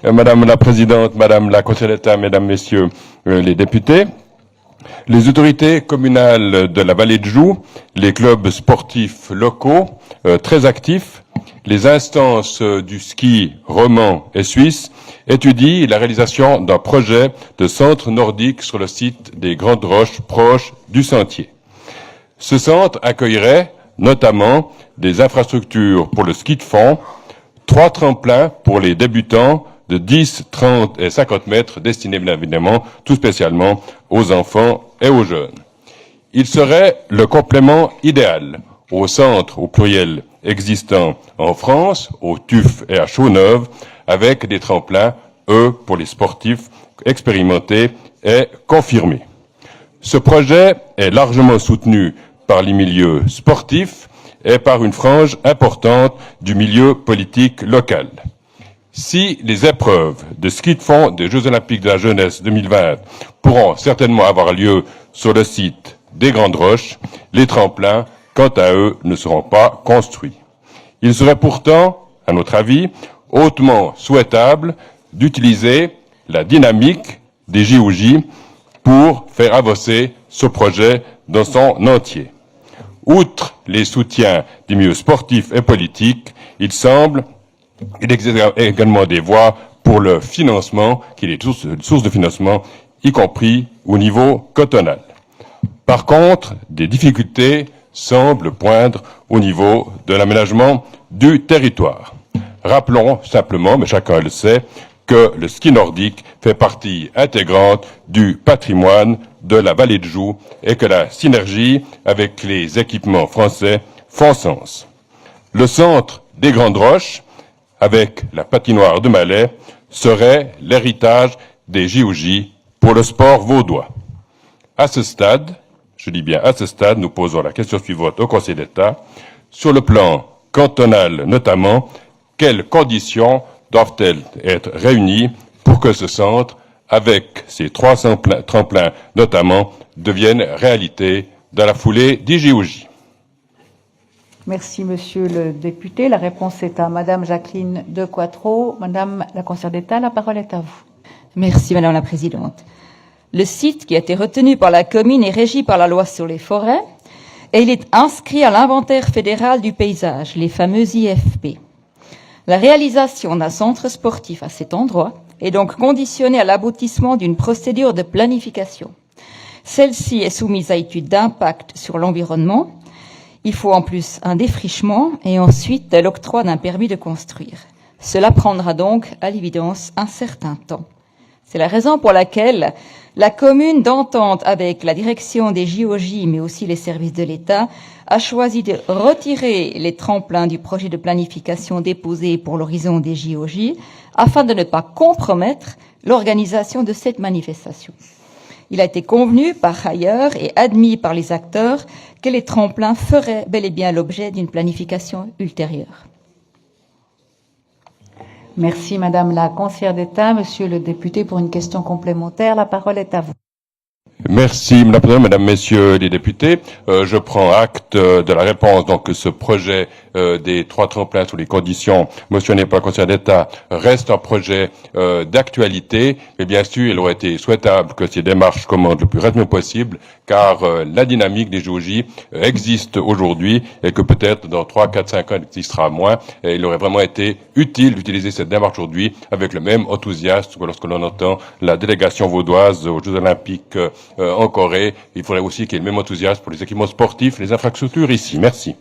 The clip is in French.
Madame la Présidente, Madame la Conseillère d'État, Mesdames, Messieurs les députés, les autorités communales de la Vallée de Joux, les clubs sportifs locaux très actifs, les instances du ski roman et suisse étudient la réalisation d'un projet de centre nordique sur le site des Grandes Roches proche du sentier. Ce centre accueillerait notamment des infrastructures pour le ski de fond, 3 tremplins pour les débutants de 10, 30 et 50 mètres destinés bien évidemment tout spécialement aux enfants et aux jeunes. Il serait le complément idéal aux centres au pluriel existants en France, au TUF et à Chaux-Neuve, avec des tremplins, eux, pour les sportifs expérimentés et confirmés. Ce projet est largement soutenu par les milieux sportifs et par une frange importante du milieu politique local. Si les épreuves de ski de fond des Jeux Olympiques de la Jeunesse 2020 pourront certainement avoir lieu sur le site des Grandes Roches, les tremplins, quant à eux, ne seront pas construits. Il serait pourtant, à notre avis, hautement souhaitable d'utiliser la dynamique des JOJ pour faire avancer ce projet dans son entier. Outre les soutiens des milieux sportifs et politiques, il existe également des voies pour le financement, qui est une source de financement, y compris au niveau cantonal. Par contre, des difficultés semblent poindre au niveau de l'aménagement du territoire. Rappelons simplement, mais chacun le sait, que le ski nordique fait partie intégrante du patrimoine de la Vallée de Joux et que la synergie avec les équipements français font sens. Le centre des Grandes Roches, avec la patinoire de Malais, serait l'héritage des JOJ pour le sport vaudois. À ce stade, je dis bien à ce stade, nous posons la question suivante au Conseil d'État. Sur le plan cantonal notamment, quelles conditions doivent-elles être réunies pour que ce centre, avec ses 300 tremplins notamment, devienne réalité dans la foulée des JOJ? Merci, Monsieur le député. La réponse est à Madame Jacqueline De Quattro. Madame la Conseillère d'État, la parole est à vous. Merci, Madame la Présidente. Le site qui a été retenu par la commune est régi par la loi sur les forêts et il est inscrit à l'inventaire fédéral du paysage, les fameux IFP. La réalisation d'un centre sportif à cet endroit est donc conditionnée à l'aboutissement d'une procédure de planification. Celle-ci est soumise à étude d'impact sur l'environnement. Il faut en plus un défrichement et ensuite l'octroi d'un permis de construire. Cela prendra donc, à l'évidence, un certain temps. C'est la raison pour laquelle la commune, d'entente avec la direction des JOJ, mais aussi les services de l'État, a choisi de retirer les tremplins du projet de planification déposé pour l'horizon des JOJ, afin de ne pas compromettre l'organisation de cette manifestation. Il a été convenu par ailleurs et admis par les acteurs que les tremplins feraient bel et bien l'objet d'une planification ultérieure. Merci, Madame la Conseillère d'État. Monsieur le député, pour une question complémentaire, la parole est à vous. Merci, Madame la Présidente, Mesdames, Messieurs les députés. Je prends acte de la réponse. Donc, ce projet des 3 tremplins sous les conditions mentionnées par le Conseil d'État reste un projet d'actualité. Mais bien sûr, il aurait été souhaitable que ces démarches commandent le plus rapidement possible, car la dynamique des JOJ existe aujourd'hui et que peut-être dans 3, 4, 5 ans, elle existera moins. Et il aurait vraiment été utile d'utiliser cette démarche aujourd'hui avec le même enthousiasme que lorsque l'on entend la délégation vaudoise aux Jeux Olympiques en Corée. Il faudrait aussi qu'il y ait le même enthousiasme pour les équipements sportifs, les infrastructures ici. Merci.